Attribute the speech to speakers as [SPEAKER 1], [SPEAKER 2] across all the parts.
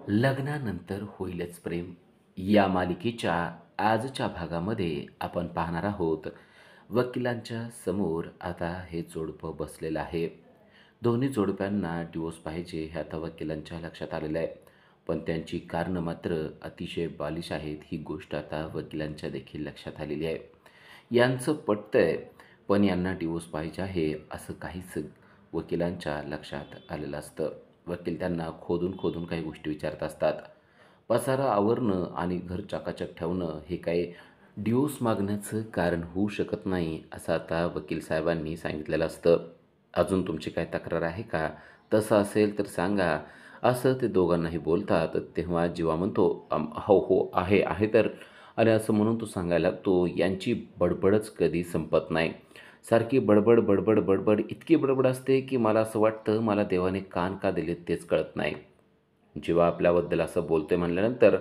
[SPEAKER 1] लग्नानंतर होईलच प्रेम या मालिकेच्या आजच्या भागामध्ये आपण पाहणार आहोत. वकिलांच्या समोर आता हे जोडपं बसलेलं आहे. दोन्ही जोडप्यांना डिवोर्स पाहिजे हे आता वकिलांच्या लक्षात आलेलं आहे. पण त्यांची कारणं मात्र अतिशय बालिश आहेत ही गोष्ट आता वकिलांच्या देखील लक्षात आलेली आहे. यांचं पटतंय पण यांना डिवोर्स पाहिजे आहे असं काहीच वकिलांच्या लक्षात आलेलं असतं. वकील त्यांना खोदून खोदून काही गोष्टी विचारत असतात. पसारा आवरणं आणि घर चकाचक ठेवणं हे काही डिवोर्स मागण्याचं कारण होऊ शकत नाही असं आता वकील साहेबांनी सांगितलेलं असतं. अजून तुमची काय तक्रार आहे का? तसं असेल तर सांगा असं ते दोघांनाही बोलतात. तेव्हा जीवा म्हणतो हो हो आहे आहे तर आणि असं म्हणून तो सांगायला लागतो. यांची बडबडच कधी संपत नाही. सारखी बडबड बडबड बडबड इतकी बडबड असते की मला असं वाटतं मला देवाने कान का दिलेत तेच कळत नाही. जेव्हा आपल्याबद्दल असं बोलते म्हणल्यानंतर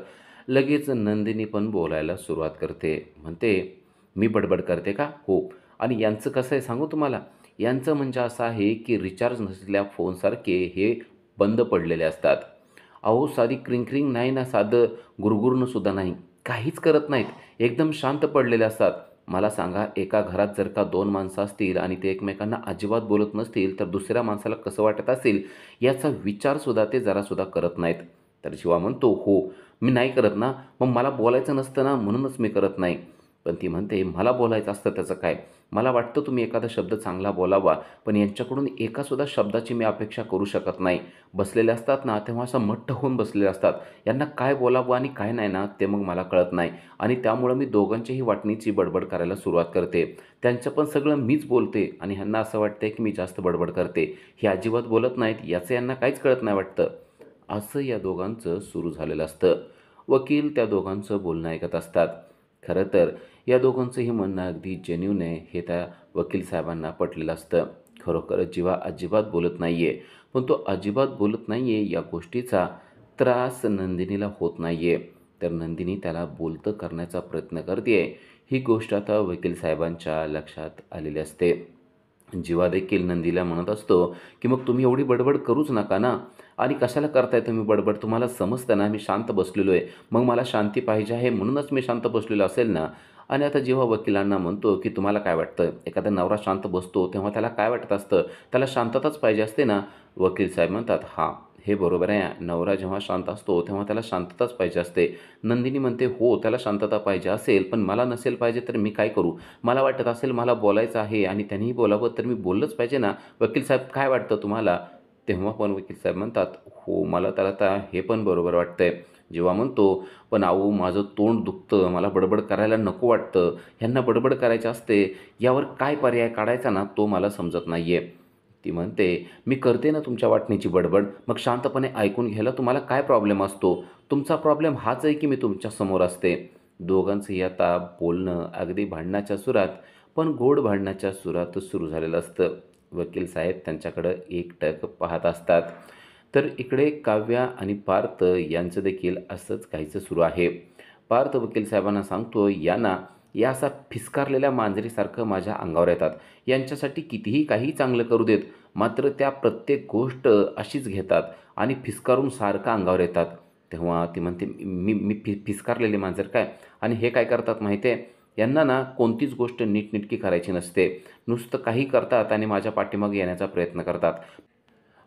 [SPEAKER 1] लगेच नंदिनी पण बोलायला सुरुवात करते. म्हणते, "मी बडबड करते का?" "हो." "आणि यांचं कसं आहे सांगू तुम्हाला? यांचं म्हणजे असं आहे की रिचार्ज नसलेल्या फोनसारखे हे बंद पडलेले असतात. अहो साधी क्रिंग नाही ना, साधं गुरगुरणंसुद्धा नाही. काहीच करत नाहीत. एकदम शांत पडलेले असतात. मला सांगा एका घरात जर का 2 माणसं असतील आणि ते एकमेकांना अजिबात बोलत नसतील तर दुसऱ्या माणसाला कसं वाटत असेल याचा विचारसुद्धा ते जरासुद्धा करत नाहीत." तर शिवा म्हणतो, "हो, मी नाही करत ना, मग मला बोलायचं नसतं ना म्हणूनच मी करत नाही." पण ती म्हणते, "मला बोलायचं असतं त्याचं काय? मला वाटतं तुम्ही एखादा शब्द चांगला बोलावा, पण यांच्याकडून एकासुद्धा शब्दाची मी अपेक्षा करू शकत नाही. बसलेले असतात ना, तेव्हा असं मट्ट होऊन बसलेले असतात. यांना काय बोलावं आणि काय नाही ना, ते मग मला कळत नाही आणि त्यामुळं मी दोघांच्याही वाटणीची बडबड करायला सुरुवात करते. त्यांचं पण सगळं मीच बोलते आणि ह्यांना असं वाटतंय की मी जास्त बडबड करते. हे अजिबात बोलत नाहीत, याचं यांना काहीच कळत नाही वाटतं." असं या दोघांचं सुरू झालेलं असतं. वकील त्या दोघांचं बोलणं ऐकत असतात. खरं तर या दोघांचंही म्हणणं अगदी जेन्युइन आहे हे त्या वकील साहेबांना पटलेलं असतं. खरोखरच जीवा अजिबात बोलत नाही आहे. पण तो अजिबात बोलत नाही आहे या गोष्टीचा त्रास नंदिनीला होत नाही आहे. तर नंदिनी त्याला बोलतं करण्याचा प्रयत्न करते आहे. ही गोष्ट आता वकील साहेबांच्या लक्षात आलेली असते. जीवा देखील नंदीला म्हणत असतो, की "मग तुम्ही एवढी बडबड करूच नका ना आणि कशाला करताय तुम्ही बडबड? तुम्हाला समजतं ना मी शांत बसलेलो आहे. मग मला शांती पाहिजे आहे म्हणूनच मी शांत बसलेलो असेल ना." आणि आता जेव्हा वकिलांना म्हणतो, की "तुम्हाला काय वाटतं? एखादा नवरा शांत बसतो तेव्हा त्याला काय वाटत असतं? त्याला शांतताच पाहिजे असते ना?" वकील साहेब म्हणतात, "हां, हे बरोबर आहे. नवरा जेव्हा शांत असतो तेव्हा त्याला शांतताच पाहिजे असते." नंदिनी म्हणते, "हो, त्याला शांतता पाहिजे असेल, पण मला नसेल पाहिजे तर मी काय करू? मला वाटत असेल मला बोलायचं आहे आणि त्यांनीही बोलावं तर मी बोललंच पाहिजे ना. वकील साहेब काय वाटतं तुम्हाला?" तेव्हा पण वकील साहेब म्हणतात, "हो, मला तर आता हे पण बरोबर वाटतंय." जेव्हा म्हणतो, "पण अहो माझं तोंड दुखतं, मला बडबड करायला नको वाटतं, ह्यांना बडबड करायची असते, यावर काय पर्याय काढायचा ना तो मला समजत नाही आहे." ती म्हणते, "मी करते ना तुमच्या वाटणीची बडबड, मग शांतपणे ऐकून घ्यायला तुम्हाला काय प्रॉब्लेम असतो? तुमचा प्रॉब्लेम हाच आहे की मी तुमच्यासमोर असते." दोघांचंही आता बोलणं अगदी भांडणाच्या सुरात, पण गोड भांडणाच्या सुरात सुरू झालेलं असतं. वकील साहेब त्यांच्याकडं एकटक पाहत असतात. तर इकडे काव्या आणि पार्थ यांचं देखील असंच काहीसं सुरू आहे. पार्थ वकील साहेबांना सांगतो, "या ना, या असा फिस्कारलेल्या मांजरीसारखं माझ्या अंगावर येतात. यांच्यासाठी कितीही काही चांगलं करू देत, मात्र त्या प्रत्येक गोष्ट अशीच घेतात आणि फिस्कारून सारखं अंगावर येतात." तेव्हा ती म्हणते, "मी मी फिस्कारलेले मांजर काय? आणि हे काय करतात माहिती आहे? यांना ना कोणतीच गोष्ट नीटनेटकी करायची नसते. नुसतं काही करतात आणि माझ्या पाठीमागे येण्याचा प्रयत्न करतात."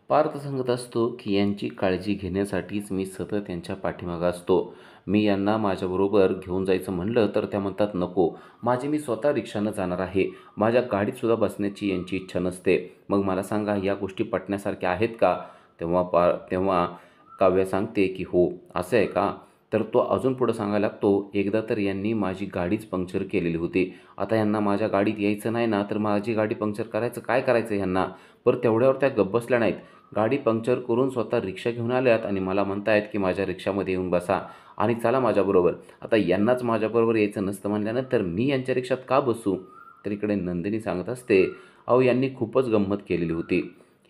[SPEAKER 1] पार्थ सांगत असतो, की यांची काळजी घेण्यासाठीच मी सतत यांच्या पाठीमागे असतो. मी यांना माझ्याबरोबर घेऊन जायचं म्हणलं तर त्या म्हणतात, "नको, माझी मी स्वतः रिक्षानं जाणार आहे. माझ्या गाडीतसुद्धा बसण्याची यांची इच्छा नसते." मग मला सांगा या गोष्टी पटण्यासारख्या आहेत का? तेव्हा काव्य सांगते, की "हो, असं आहे का?" तर तो अजून पुढं सांगायला लागतो, "एकदा तर यांनी माझी गाडीच पंक्चर केलेली होती. आता यांना माझ्या गाडीत यायचं नाही ना, तर माझी गाडी पंक्चर करायचं काय करायचं ह्यांना?" बरं तेवढ्यावर त्या गप्प बसल्या नाहीत. गाडी पंक्चर करून स्वतः रिक्षा घेऊन आल्यात आणि मला म्हणतायत, की "माझ्या रिक्षामध्ये येऊन बसा आणि चला माझ्याबरोबर." आता यांनाच माझ्याबरोबर यायचं नसतं म्हणल्यानंतर मी यांच्या रिक्षात का बसू? तर इकडे नंदिनी सांगत असते, "अहो यांनी खूपच गंमत केलेली होती.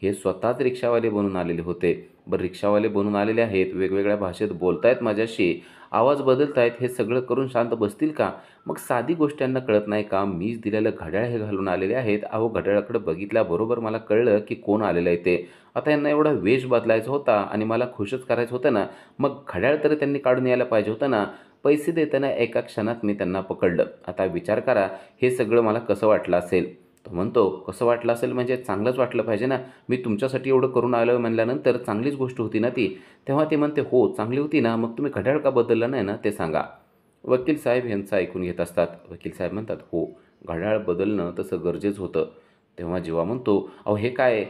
[SPEAKER 1] हे स्वतःच रिक्षावाले बनून आलेले होते. बरं रिक्षावाले बनून आलेले आहेत, वेगवेगळ्या भाषेत बोलतायत माझ्याशी, आवाज बदलतायत, हे सगळं करून शांत बसतील का? मग साधी गोष्ट यांना कळत नाही का? मीच दिलेलं घड्याळ हे घालून आलेले आहेत. अहो घड्याळाकडे बघितल्याबरोबर मला कळलं की कोण आलेलं आहे ते. आता यांना एवढा वेश बदलायचा होता आणि मला खुशच करायचं होतं ना, मग घड्याळ तर त्यांनी काढून यायला पाहिजे होतं ना. पैसे देताना एका क्षणात मी त्यांना पकडलं. आता विचार करा, हे सगळं मला कसं वाटलं असेल? तो म्हणतो, "कसं वाटलं असेल म्हणजे चांगलंच वाटलं पाहिजे ना. मी तुमच्यासाठी एवढं करून आलो म्हणल्यानंतर चांगलीच गोष्ट होती ना ती." तेव्हा ती म्हणते, "हो, चांगली होती ना. मग तुम्ही घड्याळ का बदललं नाही ना, ते सांगा." वकील साहेब यांचं ऐकून घेत असतात. वकील साहेब म्हणतात, "हो, घड्याळ बदलणं तसं गरजेचं होतं." तेव्हा जीवा म्हणतो, "अहो हे काय?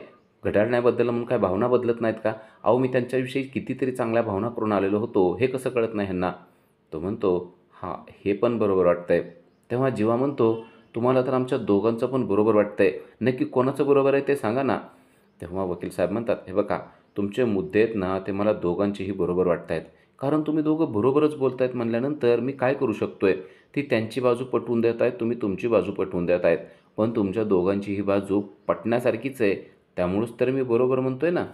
[SPEAKER 1] घड्याळ नाही बदललं म्हणून काय भावना बदलत नाहीत का? अहो मी त्यांच्याविषयी कितीतरी चांगल्या भावना करून आलेलो होतो. हे कसं कळत नाही ह्यांना?" तो म्हणतो, "हां, हे पण बरोबर वाटतंय." तेव्हा जीवा म्हणतो, "तुम्हाला तर आमच्या दोघांचं पण बरोबर वाटतंय. नक्की कोणाचं बरोबर आहे ते सांगा ना." तेव्हा वकील साहेब म्हणतात, "हे बघा, तुमचे मुद्दे आहेत ना, ते मला दोघांचेही बरोबर वाटत आहेत. कारण तुम्ही दोघं बरोबरच बोलतायत म्हणल्यानंतर मी काय करू शकतोय? ती त्यांची बाजू पटवून देत आहेत, तुम्ही तुमची बाजू पटवून देत आहेत. पण तुमच्या दोघांचीही बाजू पटण्यासारखीच आहे. त्यामुळेच तर मी बरोबर म्हणतोय ना."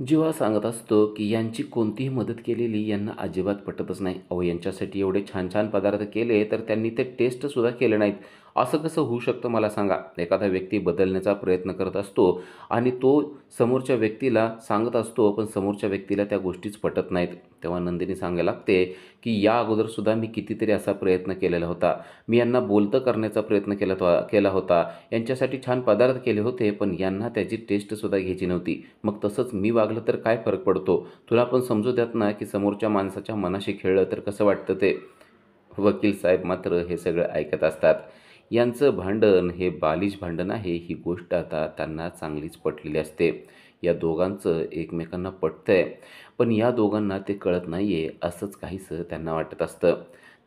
[SPEAKER 1] जेव्हा सांगत असतो की यांची कोणतीही मदत केलेली यांना अजिबात पटतच नाही. अहो यांच्यासाठी एवढे छान छान पदार्थ केले तर त्यांनी ते टेस्टसुद्धा केले नाहीत. असं कसं होऊ शकतं मला सांगा? एखादा व्यक्ती बदलण्याचा प्रयत्न करत असतो आणि तो समोरच्या व्यक्तीला सांगत असतो, पण समोरच्या व्यक्तीला त्या गोष्टीच पटत नाहीत. तेव्हा नंदिनी सांगायला लागते की या अगोदरसुद्धा मी कितीतरी असा प्रयत्न केलेला होता. मी यांना बोलतं करण्याचा प्रयत्न केला होता. यांच्यासाठी छान पदार्थ केले होते, पण यांना त्याची टेस्टसुद्धा घ्यायची नव्हती. मग तसंच मी वागलं तर काय फरक पडतो? तुला पण समजू द्यात ना की समोरच्या माणसाच्या मनाशी खेळलं तर कसं वाटतं ते. वकील साहेब मात्र हे सगळं ऐकत असतात. यांचं भांडण हे बालिश भांडण आहे, ही गोष्ट आता त्यांना चांगलीच पटलेली असते. या दोघांचं एकमेकांना पटतंय, पण या दोघांना ते कळत नाही आहे असंच काहीसं त्यांना वाटत असतं.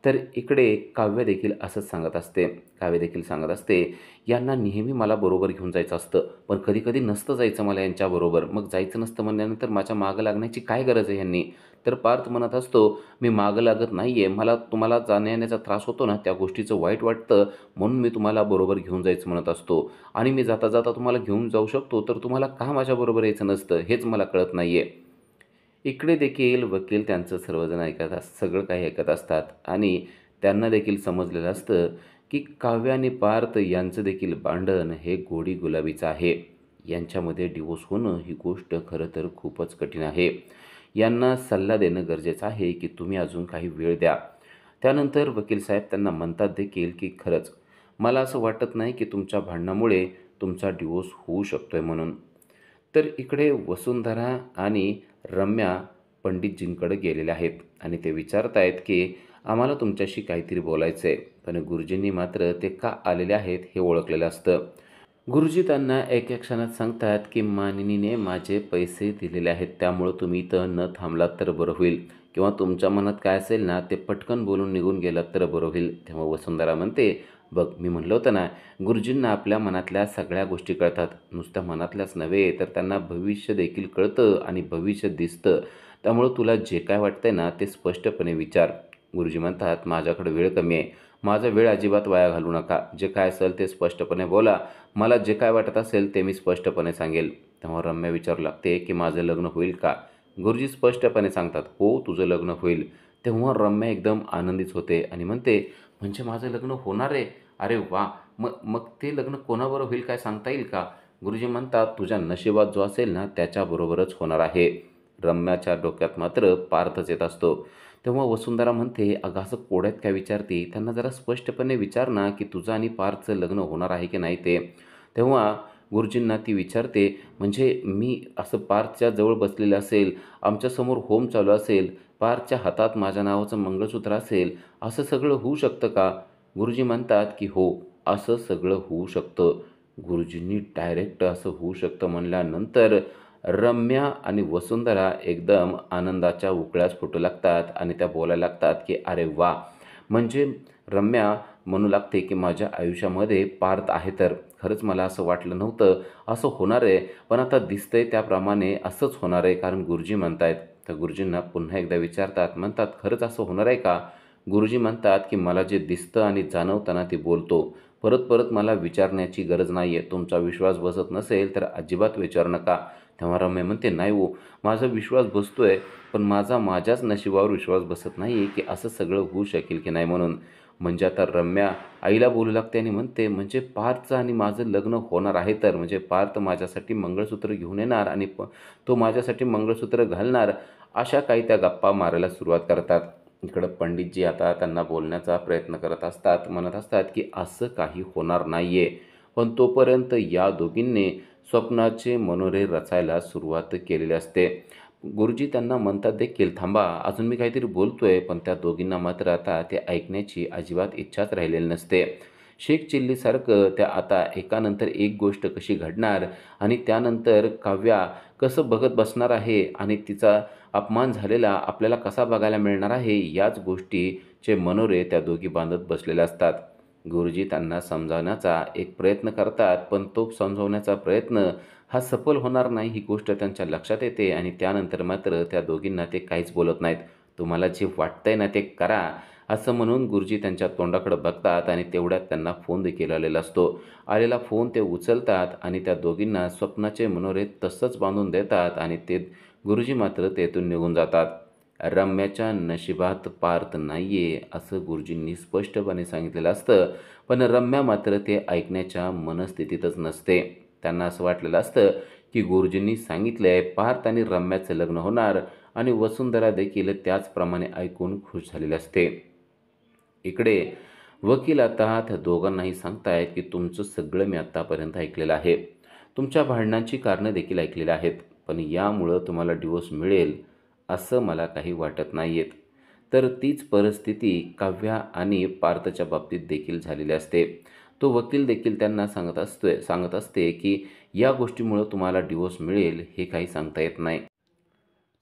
[SPEAKER 1] तर इकडे काव्य देखील असंच सांगत असते. काव्य देखील सांगत असते, यांना नेहमी मला बरोबर घेऊन जायचं असतं, पण कधी-कधी नसतं जायचं मला यांच्याबरोबर. मग जायचं नसतं म्हणल्यानंतर माझ्या मागं लागण्याची काय गरज आहे ह्यांनी? तर पार्थ म्हणत असतो, "मी मागं लागत नाही आहे. मला तुम्हाला जाण्या-येण्याचा त्रास होतो ना, त्या गोष्टीचं वाईट वाटतं म्हणून मी तुम्हाला बरोबर घेऊन जायचं म्हणत असतो. आणि मी जाता-जाता तुम्हाला घेऊन जाऊ शकतो, तर तुम्हाला का माझ्याबरोबर यायचं नसतं? हेच मला कळत नाही आहे." इकडे देखील वकील त्यांचं सर्वजण सगळं काही ऐकत असतात आणि त्यांना देखील समजलेलं असतं की काव्य आणि पार्थ यांचं देखील भांडण हे गोडी गुलाबीचं आहे. यांच्यामध्ये डिवोर्स होणं ही गोष्ट खरं तर खूपच कठीण आहे. यांना सल्ला देणं गरजेचं आहे की तुम्ही अजून काही वेळ द्या. त्यानंतर वकील साहेब त्यांना म्हणतात देखील की खरंच मला असं वाटत नाही की तुमच्या भांडणामुळे तुमचा डिवोर्स होऊ शकतोय म्हणून. तर इकडे वसुंधरा आणि रम्या पंडितजींकडे गेलेले आहेत आणि ते विचारत आहेत की आम्हाला तुमच्याशी काहीतरी बोलायचं आहे. पण गुरुजींनी मात्र ते का आलेले आहेत हे ओळखलेलं असतं. गुरुजी त्यांना एका क्षणात सांगतात की मानिनीने माझे पैसे दिलेले आहेत, त्यामुळं तुम्ही इथं न थांबलात तर बरं होईल, किंवा तुमच्या मनात काय असेल ना ते पटकन बोलून निघून गेलात तर बरं होईल. तेव्हा वसुंधरा म्हणते, "बघ मी म्हणलं होतं ना, गुरुजींना आपल्या मनातल्या सगळ्या गोष्टी कळतात. नुसत्या मनातल्याच नव्हे तर त्यांना भविष्य देखील कळतं आणि भविष्य दिसतं. त्यामुळं तुला जे काय वाटतंय ना ते स्पष्टपणे विचार." गुरुजी म्हणतात, "माझ्याकडे वेळ कमी आहे. माझा वेळ अजिबात वाया घालवू नका. जे काय असेल ते स्पष्टपणे बोला. मला जे काय वाटत असेल ते मी स्पष्टपणे सांगेल." तेव्हा रम्या विचारू लागते की माझं लग्न होईल का? गुरुजी स्पष्टपणे सांगतात, "हो, तुझं लग्न होईल." तेव्हा रम्या एकदम आनंदित होते आणि म्हणते, "म्हणजे माझं लग्न होणार आहे? अरे वा! मग मग ते लग्न कोणाबरोबर होईल काय सांगता येईल का?" गुरुजी म्हणतात, "तुझ्या नशिबात जो असेल ना त्याच्याबरोबरच होणार आहे." रम्याच्या डोक्यात मात्र पार्थच येत असतो. तेव्हा वसुंधरा म्हणते, "अगं असं कोड्यात काय विचारते? त्यांना जरा स्पष्टपणे विचार ना की तुझं आणि पार्थचं लग्न होणार आहे की नाही ते." तेव्हा गुरुजींना ती विचारते, "म्हणजे मी असं पार्थच्या जवळ बसलेलं असेल, आमच्यासमोर होम चालू असेल, पार्थच्या हातात माझ्या नावाचं मंगळसूत्र असेल, असं सगळं होऊ शकतं का?" गुरुजी म्हणतात की "हो, असं सगळं होऊ शकतं." गुरुजींनी डायरेक्ट असं होऊ शकतं म्हणल्यानंतर रम्या आणि वसुंधरा एकदम आनंदाच्या उकळ्यास फुटू लागतात आणि त्या बोलायला लागतात की "अरे वा!" म्हणजे रम्या म्हणू लागते की "माझ्या आयुष्यामध्ये पार्थ आहे तर. खरंच मला असं वाटलं नव्हतं असं होणार आहे, पण आता दिसतंय त्याप्रमाणे असंच होणार आहे, कारण गुरुजी म्हणतायत." तर गुरुजींना पुन्हा एकदा विचारतात, म्हणतात, "खरंच असं होणार आहे का?" गुरुजी म्हणतात की "मला जे दिसतं आणि जाणवतं ना ते बोलतो. परत परत मला विचारण्याची गरज नाही आहे. तुमचा विश्वास बसत नसेल तर अजिबात विचारू नका." तेव्हा रम्या म्हणते, नाही हो, माझा विश्वास बसतोय, पण माझ्याच नशिबावर विश्वास बसत नाही आहे की असं सगळं होऊ शकेल की नाही म्हणून. म्हणजे आता रम्या आईला बोलू लागते आणि म्हणते, म्हणजे पार्थचं आणि माझं लग्न होणार आहे तर म्हणजे पार्थ माझ्यासाठी मंगळसूत्र घेऊन येणार आणि तो माझ्यासाठी मंगळसूत्र घालणार, अशा काही त्या गप्पा मारायला सुरुवात करतात. इकडं पंडितजी आता त्यांना बोलण्याचा प्रयत्न करत असतात, म्हणत असतात की असं काही होणार नाही आहे. पण तोपर्यंत या दोघींनी स्वप्नाचे मनोरे रचायला सुरुवात केलेली असते. गुरुजी त्यांना म्हणतात देखील, थांबा, अजून मी काहीतरी बोलतोय, पण त्या दोघींना मात्र आता ते ऐकण्याची अजिबात इच्छाच राहिलेली नसते. शेख चिल्लीसारखं त्या आता एकानंतर एक गोष्ट कशी घडणार आणि त्यानंतर काव्या कसं बघत बसणार आहे आणि तिचा अपमान झालेला आपल्याला कसा बघायला मिळणार आहे, याच गोष्टीचे मनोरे त्या दोघी बांधत बसलेल्या असतात. गुरुजी त्यांना समजावण्याचा एक प्रयत्न करतात, पण तो समजावण्याचा प्रयत्न हा सफल होणार नाही ही गोष्ट त्यांच्या लक्षात येते आणि त्यानंतर मात्र त्या दोघींना ते काहीच बोलत नाहीत. तुम्हाला जे वाटतंय ना ते करा, असं म्हणून गुरुजी त्यांच्या तोंडाकडे बघतात आणि तेवढ्यात त्यांना फोन देखील आलेला असतो. आलेला फोन ते उचलतात आणि त्या दोघींना स्वप्नाचे मनोरे तसंच बांधून देतात आणि ते गुरुजी मात्र तेथून निघून जातात. रम्याच्या नशिबात पार्थ नाहीये असं गुरुजींनी स्पष्टपणे सांगितलेलं असतं, पण रम्या मात्र ते ऐकण्याच्या मनस्थितीतच नसते. त्यांना असं वाटलेलं असतं की गुरुजींनी सांगितलंय पार्थ आणि रम्याचं लग्न होणार आणि वसुंधरा देखील त्याचप्रमाणे ऐकून खुश झालेली असते. इकडे वकील आता त्या दोघांनाही सांगतायत की तुमचं सगळं मी आत्तापर्यंत ऐकलेलं आहे. तुमच्या भांडणांची कारणं देखील ऐकलेली आहेत. पण यामुळं तुम्हाला डिवोर्स मिळेल असं मला काही वाटत नाही आहेत. तर तीच परिस्थिती काव्या आणि पार्थच्या बाबतीत देखील झालेली असते. तो वकील देखील त्यांना सांगत असते की या गोष्टीमुळं तुम्हाला डिवोर्स मिळेल हे काही सांगता येत नाही.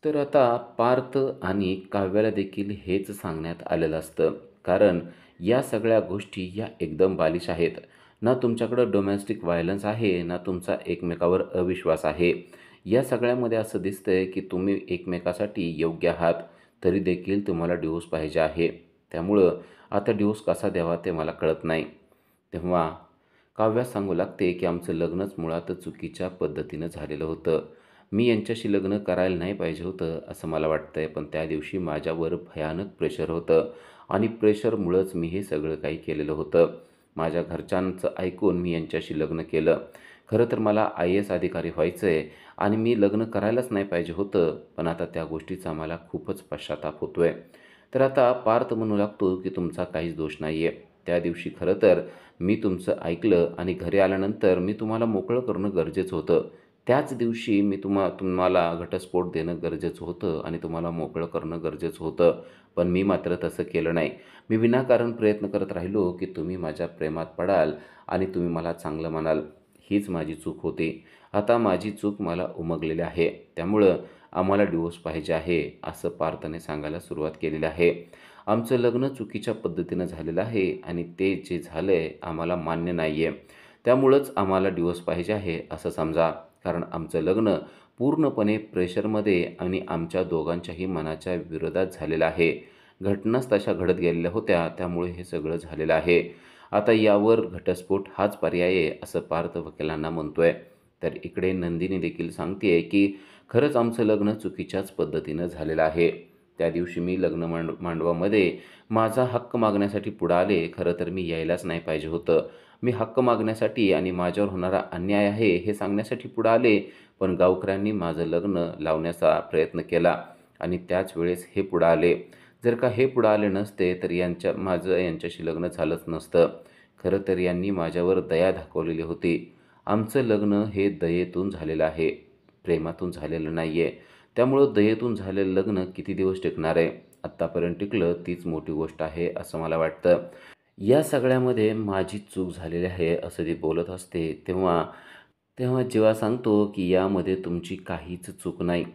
[SPEAKER 1] तर आता पार्थ आणि काव्याला देखील हेच सांगण्यात आलेलं असतं. कारण या सगळ्या गोष्टी या एकदम बालिश आहेत. ना तुमच्याकडं डोमेस्टिक व्हायलन्स आहे, ना तुमचा एकमेकावर अविश्वास आहे. या सगळ्यामध्ये असं दिसतंय की तुम्ही एकमेकासाठी योग्य आहात, तरी देखील तुम्हाला डिवोर्स पाहिजे आहे. त्यामुळं आता डिवोर्स कसा द्यावा ते मला कळत नाही. तेव्हा काव्या सांगू लागते की आमचं लग्नच मुळात चुकीच्या पद्धतीनं झालेलं होतं. मी यांच्याशी लग्न करायला नाही पाहिजे होतं असं मला वाटतंय, पण त्या दिवशी माझ्यावर भयानक प्रेशर होतं आणि प्रेशरमुळंच मी हे सगळं काही केलेलं होतं. माझ्या घरच्यांचं ऐकून मी यांच्याशी लग्न केलं. खरं तर मला IAS अधिकारी व्हायचं आहे आणि मी लग्न करायलाच नाही पाहिजे होतं, पण आता त्या गोष्टीचा मला खूपच पश्चाताप होतो आहे. तर आता पार्थ म्हणू लागतो की तुमचा काहीच दोष नाही आहे. त्या दिवशी खरं तर मी तुमचं ऐकलं आणि घरी आल्यानंतर मी तुम्हाला मोकळं करणं गरजेचं होतं. त्याच दिवशी मी तुम्हाला घटस्फोट देणं गरजेचं होतं आणि तुम्हाला मोकळं करणं गरजेचं होतं. पण मी मात्र तसं केलं नाही. मी विनाकारण प्रयत्न करत राहिलो की तुम्ही माझ्या प्रेमात पडाल आणि तुम्ही मला चांगलं म्हणाल. हीच माझी चूक होती. आता माझी चूक मला उमगलेली आहे. त्यामुळं आम्हाला डिवोर्स पाहिजे आहे, असं पार्थने सांगायला सुरुवात केलेली आहे. आमचं लग्न चुकीच्या पद्धतीनं झालेलं आहे आणि ते जे झालं आहे आम्हाला मान्य नाही आहे. त्यामुळंच आम्हाला डिवोर्स पाहिजे आहे असं समजा. कारण आमचं लग्न पूर्णपणे प्रेशरमध्ये आणि आमच्या दोघांच्याही मनाच्या विरोधात झालेलं आहे. घटनाच तशा घडत गेलेल्या होत्या, त्यामुळे हे सगळं झालेलं आहे. आता यावर घटस्फोट हाच पर्याय आहे असं पार्थ वकिलांना म्हणतोय. तर इकडे नंदिनी देखील सांगते की खरंच आमचं लग्न चुकीच्याच पद्धतीनं झालेलं आहे. त्या दिवशी मी लग्न मांडवामध्ये माझा हक्क मागण्यासाठी पुढं आले. खरं तर मी यायलाच नाही पाहिजे होतं. मी हक्क मागण्यासाठी आणि माझ्यावर होणारा अन्याय आहे हे सांगण्यासाठी पुढं आले, पण गावकऱ्यांनी माझं लग्न लावण्याचा प्रयत्न केला आणि त्याच वेळेस हे पुढं आले. जर का हे पुढं आले नसते तर माझं यांच्याशी लग्न झालंच नसतं. खरं तर यांनी माझ्यावर दया दाखवलेली होती. आमचं लग्न हे दयेतून झालेलं आहे, प्रेमातून झालेलं नाही आहे. त्यामुळं दयेतून झालेलं लग्न किती दिवस टिकणार आहे? आत्तापर्यंत टिकलं तीच मोठी गोष्ट आहे असं मला वाटतं. या सगळ्यामध्ये माझी चूक झालेली आहे असं ती बोलत असते. तेव्हा तेव्हा जेव्हा सांगतो की यामध्ये तुमची काहीच चूक नाही.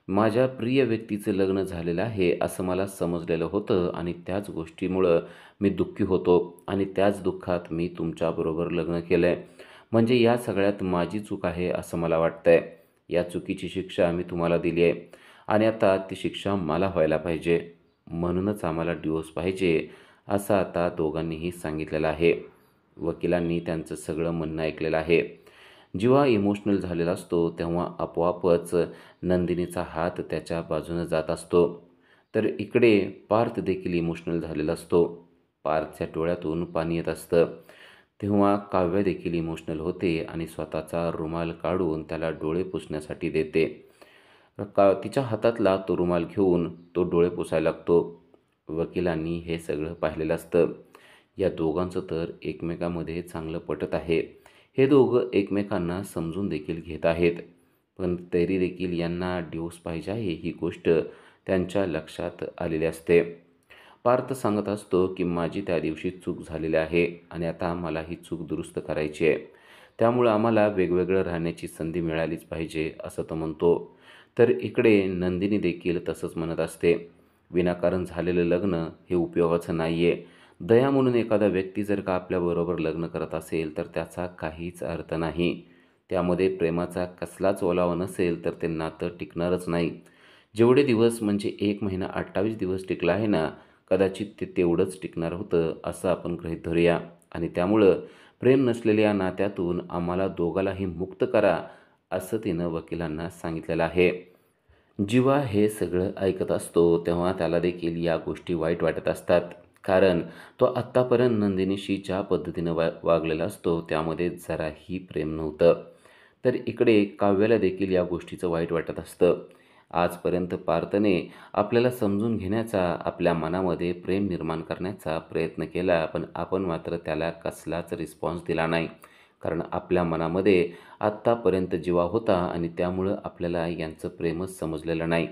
[SPEAKER 1] माझ्या प्रिय व्यक्तीचं लग्न झालेलं आहे असं मला समजलेलं होतं आणि त्याच गोष्टीमुळं मी दुःखी होतो आणि त्याच दुःखात मी तुमच्याबरोबर लग्न केलं आहे. म्हणजे या सगळ्यात माझी चूक आहे असं मला वाटतंय. या चुकीची शिक्षा मी तुम्हाला दिली आहे आणि आता ती शिक्षा मला व्हायला पाहिजे. म्हणूनच आम्हाला डिवोर्स पाहिजे असं आता दोघांनीही सांगितलेलं आहे. वकिलांनी त्यांचं सगळं म्हणणं ऐकलेलं आहे. जेव्हा इमोशनल झालेला असतो तेव्हा आपोआपच नंदिनीचा हात त्याच्या बाजूनं जात असतो. तर इकडे पार्थ देखील इमोशनल झालेला असतो. पार्थच्या डोळ्यातून पाणी येत असतं. तेव्हा काव्य देखील इमोशनल होते आणि स्वतःचा रुमाल काढून त्याला डोळे पुसण्यासाठी देते. तिच्या हातातला तो रुमाल घेऊन तो डोळे पुसायला लागतो. वकिलांनी हे सगळं पाहिलेलं असतं. या दोघांचं तर एकमेकांमध्ये चांगलं पटत आहे. हे दोघं एकमेकांना समजून देखील घेत आहेत. पण तरी देखील यांना डिवोर्स पाहिजे आहे ही गोष्ट त्यांच्या लक्षात आलेली असते. पार्थ सांगत असतो की माझी त्या दिवशी चूक झालेली आहे आणि आता मला ही चूक दुरुस्त करायची आहे. त्यामुळं आम्हाला वेगवेगळं राहण्याची संधी मिळालीच पाहिजे असं तो म्हणतो. तर इकडे नंदिनी देखील तसंच म्हणत असते. विनाकारण झालेलं लग्न हे उपयोगाचं नाही आहे. दया म्हणून एखादा व्यक्ती जर का आपल्याबरोबर लग्न करत असेल तर त्याचा काहीच अर्थ नाही. त्यामध्ये प्रेमाचा कसलाच ओलावा नसेल तर ते नातं टिकणारच नाही. जेवढे दिवस म्हणजे 1 महिना 28 दिवस टिकला आहे ना, कदाचित ते तेवढंच टिकणार होतं असं आपण गृहीत धरूया. आणि त्यामुळं प्रेम नसलेल्या नात्यातून आम्हाला दोघालाही मुक्त करा असं तिनं वकिलांना सांगितलेलं आहे. जेव्हा हे सगळं ऐकत असतो तेव्हा त्याला देखील या गोष्टी वाईट वाटत असतात. कारण तो आत्तापर्यंत नंदिनीशी ज्या पद्धतीनं वागलेला असतो त्यामध्ये जराही प्रेम नव्हतं. तर इकडे काव्याला देखील या गोष्टीचं वाईट वाटत असतं. आजपर्यंत पार्थने आपल्याला समजून घेण्याचा, आपल्या मनामध्ये प्रेम निर्माण करण्याचा प्रयत्न केला, पण आपण मात्र त्याला कसलाच रिस्पॉन्स दिला नाही. कारण आपल्या मनामध्ये आत्तापर्यंत जिवा होता आणि त्यामुळं आपल्याला यांचं प्रेमच समजलेलं नाही.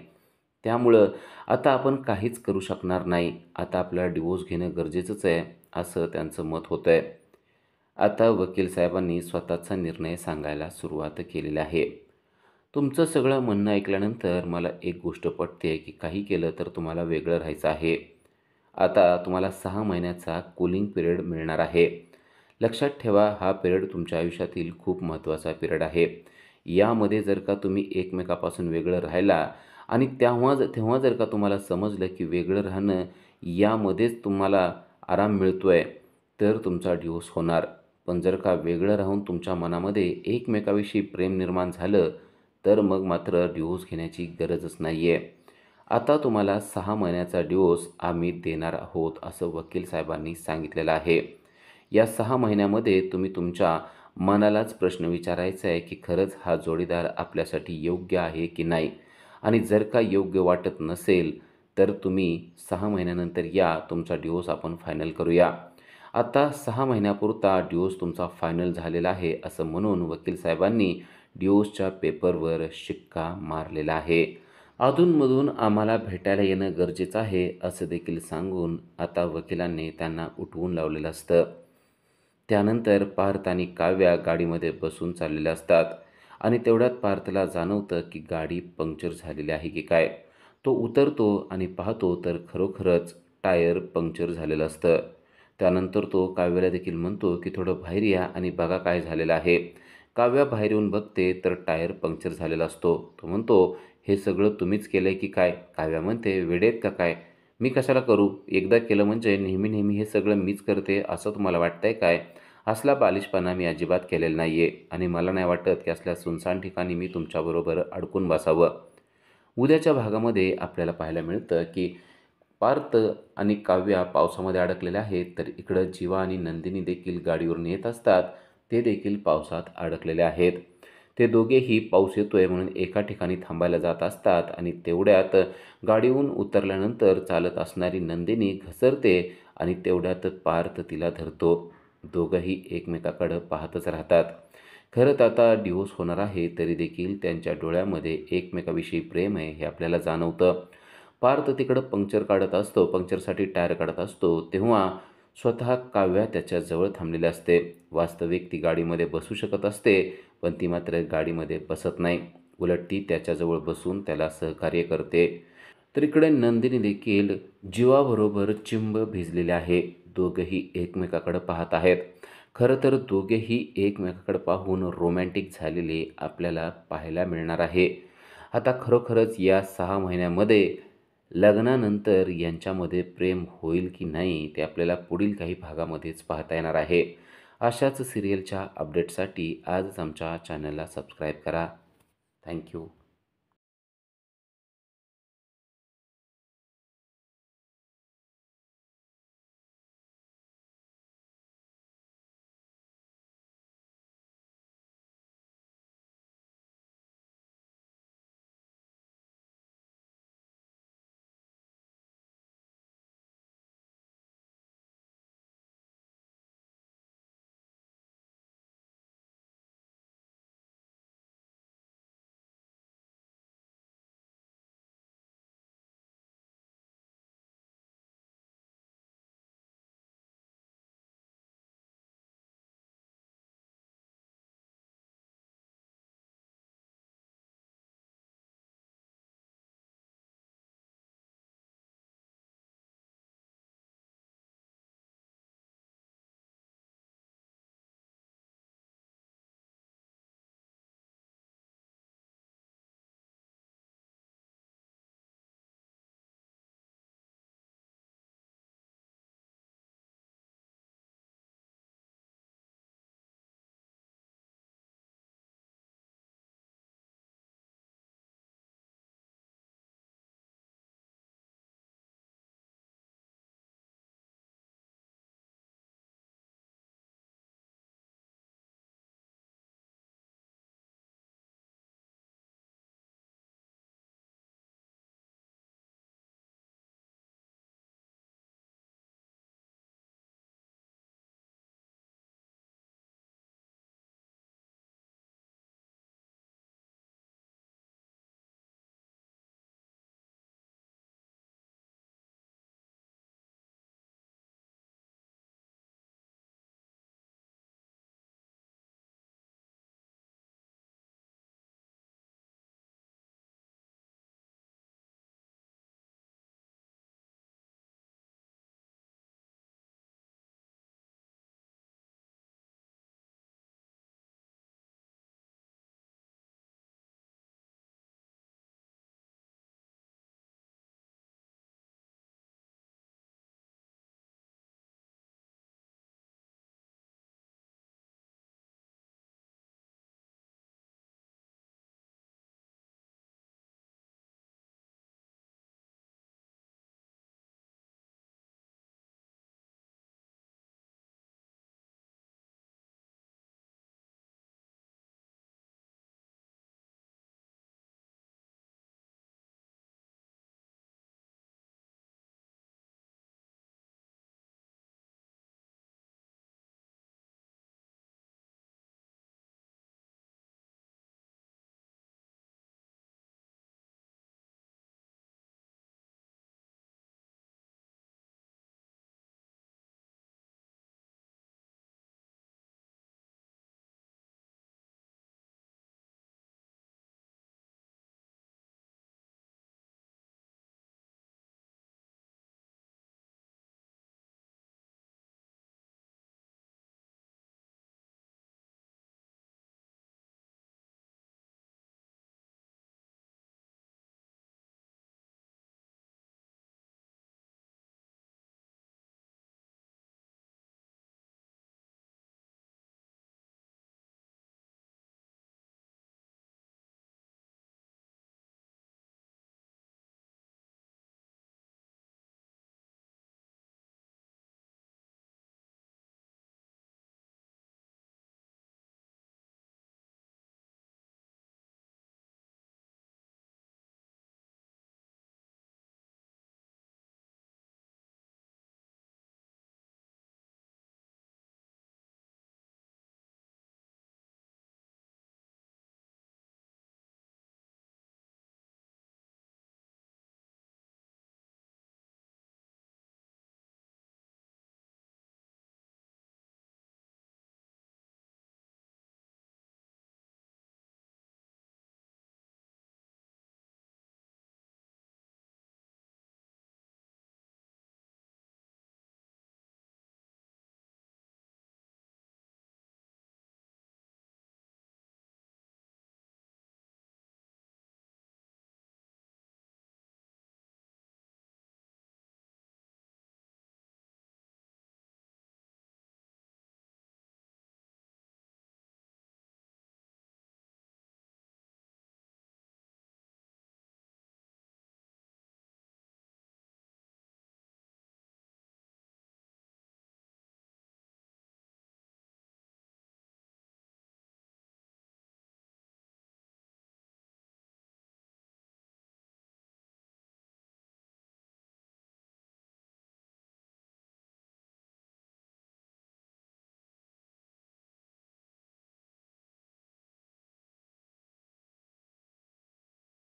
[SPEAKER 1] त्यामुळं आता आपण काहीच करू शकणार नाही. आता आपल्याला डिवोर्स घेणं गरजेचंच आहे, असं त्यांचं मत होतं आहे. आता वकील साहेबांनी स्वतःचा निर्णय सांगायला सुरुवात केलेली आहे. तुमचं सगळं म्हणणं ऐकल्यानंतर मला एक गोष्ट पटते की काही केलं तर तुम्हाला वेगळं राहायचं आहे. आता तुम्हाला 6 महिन्याचा कूलिंग पिरियड मिळणार आहे. लक्षात ठेवा हा पिरियड तुमच्या आयुष्यातील खूप महत्त्वाचा पिरियड आहे. यामध्ये जर का तुम्ही एकमेकापासून वेगळं राहिला आणि तेव्हा जर का तुम्हाला समजलं की वेगळं राहणं यामध्येच तुम्हाला आराम मिळतो आहे, तर तुमचा डिव्होर्स होणार. पण जर का वेगळं राहून तुमच्या मनामध्ये एकमेकाविषयी प्रेम निर्माण झालं, तर मग मात्र डिव्होर्स घेण्याची गरजच नाही आहे. आता तुम्हाला 6 महिन्याचा डिव्होर्स आम्ही देणार आहोत असं वकील साहेबांनी सांगितलेलं आहे. या 6 महिन्यामध्ये तुम्ही तुमच्या मनालाच प्रश्न विचारायचा आहे की खरंच हा जोडीदार आपल्यासाठी योग्य आहे की नाही. आणि जर का योग्य वाटत नसेल तर तुम्ही 6 महिन्यानंतर या, तुमचा डिव्होर्स आपण फायनल करूया. आता 6 महिन्यापुरता डिव्होर्स तुमचा फायनल झालेला आहे असं म्हणून वकील साहेबांनी डिव्होर्सच्या पेपरवर शिक्का मारलेला आहे. अधूनमधून आम्हाला भेटायला येणं गरजेचं आहे असं देखील सांगून आता वकिलांनी त्यांना उठवून लावलेलं असतं. त्यानंतर पार्थ आणि काव्या गाडीमध्ये बसून चाललेले असतात आणि तेवढ्यात पार्थला जाणवतं की गाडी पंक्चर झालेली आहे की काय. तो उतरतो आणि पाहतो तर खरोखरच टायर पंक्चर झालेलं असतं. त्यानंतर तो काव्याला देखील म्हणतो की थोडं बाहेर या आणि बघा काय झालेलं आहे. काव्या बाहेर येऊन बघते तर टायर पंक्चर झालेला असतो. तो म्हणतो हे सगळं तुम्हीच केलं आहे की काय. काव्या म्हणते वेडेत का काय, मी कशाला करू, एकदा केलं म्हणजे नेहमी नेहमी हे सगळं मीच करते असं तुम्हाला वाटतंय काय. असला बालिशपणा मी अजिबात केलेला नाही आहे आणि मला नाही वाटत की असल्या सुनसान ठिकाणी मी तुमच्याबरोबर अडकून बसावं. उद्याच्या भागामध्ये आपल्याला पाहायला मिळतं की पार्थ आणि काव्या पावसामध्ये अडकलेले आहेत, तर इकडं जीवा आणि नंदिनी देखील गाडीवरून येत असतात. ते देखील पावसात अडकलेले आहेत. ते दोघेही पाऊस येतोय म्हणून एका ठिकाणी थांबायला जात असतात आणि तेवढ्यात गाडीहून उतरल्यानंतर चालत असणारी नंदिनी घसरते आणि तेवढ्यात पार्थ तिला धरतो. दोघंही एकमेकाकडं पाहतच राहतात. खरं तर आता डिव्होर्स होणार आहे तरी देखील त्यांच्या डोळ्यामध्ये एकमेकाविषयी प्रेम आहे हे आपल्याला जाणवतं. पार्थ तिकडं पंक्चर काढत असतो, पंक्चरसाठी टायर काढत असतो, तेव्हा स्वतः काव्या त्याच्याजवळ थांबलेली असते. वास्तविक ती गाडीमध्ये बसू शकत असते, पण ती मात्र गाडीमध्ये बसत नाही. उलट ती त्याच्याजवळ बसून त्याला सहकार्य करते. तर इकडे नंदिनी देखील जीवाबरोबर चिंब भिजलेले आहे. दोघंही एकमेकाकडे पाहत आहेत. खरं तर दोघेही एकमेकाकडे पाहून रोमॅन्टिक झालेले आपल्याला पाहायला मिळणार आहे. आता खरोखरच या 6 महिन्यामध्ये लग्नानंतर यांच्यामध्ये प्रेम होईल की नाही ते आपल्याला पुढील काही भागामध्येच पाहता येणार आहे. अशाच सिरियलच्या अपडेटसाठी आजच आमच्या चॅनलला सबस्क्राईब करा. थँक्यू.